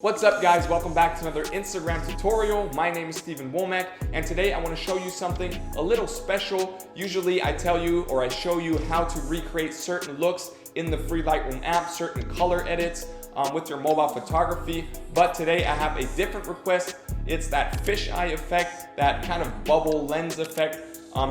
What's up guys, welcome back to another Instagram tutorial. My name is Wommack, and today I want to show you something a little special. Usually I tell you or I show you how to recreate certain looks in the free Lightroom app, certain color edits with your mobile photography, but today I have a different request. It's that fisheye effect, that kind of bubble lens effect.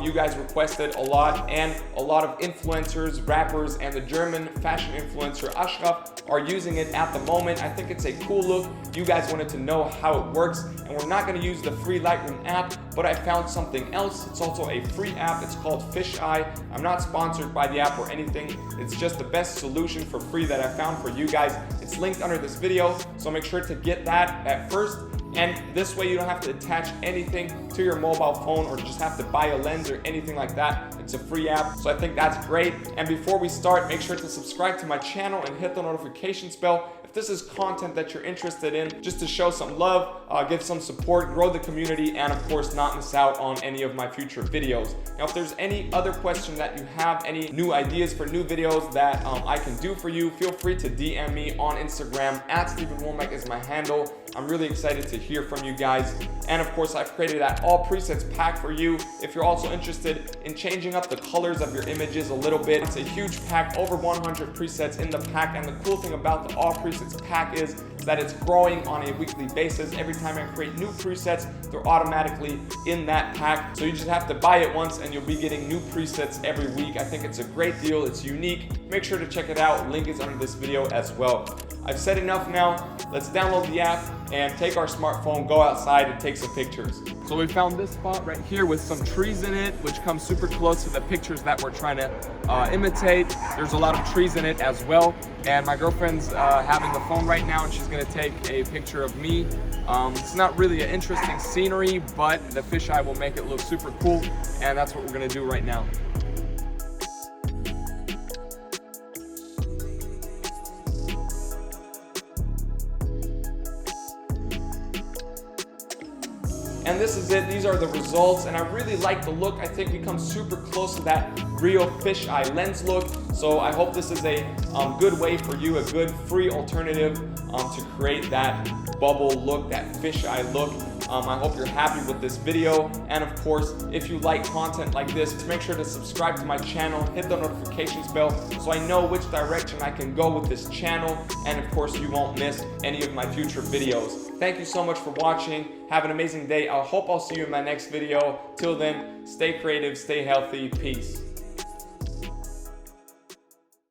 You guys requested a lot, and a lot of influencers, rappers, and the German fashion influencer Ashraf are using it at the moment. I think it's a cool look. You guys wanted to know how it works, and we're not going to use the free Lightroom app, but I found something else. It's also a free app. It's called Fisheye. I'm not sponsored by the app or anything. It's just the best solution for free that I found for you guys. It's linked under this video, so make sure to get that at first. And this way you don't have to attach anything to your mobile phone or just have to buy a lens or anything like that. It's a free app, so I think that's great. And before we start, make sure to subscribe to my channel and hit the notifications bell if this is content that you're interested in, just to show some love, give some support, grow the community, and of course not miss out on any of my future videos. Now, if there's any other question that you have, any new ideas for new videos that I can do for you, feel free to DM me on Instagram. @StevenWommack is my handle. I'm really excited to hear from you guys. And of course, I've created that all presets pack for you. If you're also interested in changing up the colors of your images a little bit, it's a huge pack, over 100 presets in the pack. And the cool thing about the all presets pack is that it's growing on a weekly basis. Every time I create new presets, they're automatically in that pack. So you just have to buy it once and you'll be getting new presets every week. I think it's a great deal. It's unique. Make sure to check it out. Link is under this video as well. I've said enough now. Let's download the app and take our smartphone, go outside and take some pictures. So we found this spot right here with some trees in it, which comes super close to the pictures that we're trying to imitate. There's a lot of trees in it as well. And my girlfriend's having the phone right now and she's gonna take a picture of me. It's not really an interesting scenery, but the fisheye will make it look super cool. And that's what we're gonna do right now. And this is it. These are the results, and I really like the look. I think we come super close to that real fisheye lens look. So I hope this is a good way for you, a good free alternative to create that bubble look, that fisheye look. I hope you're happy with this video, and of course, if you like content like this, make sure to subscribe to my channel, hit the notifications bell so I know which direction I can go with this channel, and of course you won't miss any of my future videos. Thank you so much for watching. Have an amazing day. I hope I'll see you in my next video. Till then, stay creative, stay healthy, peace.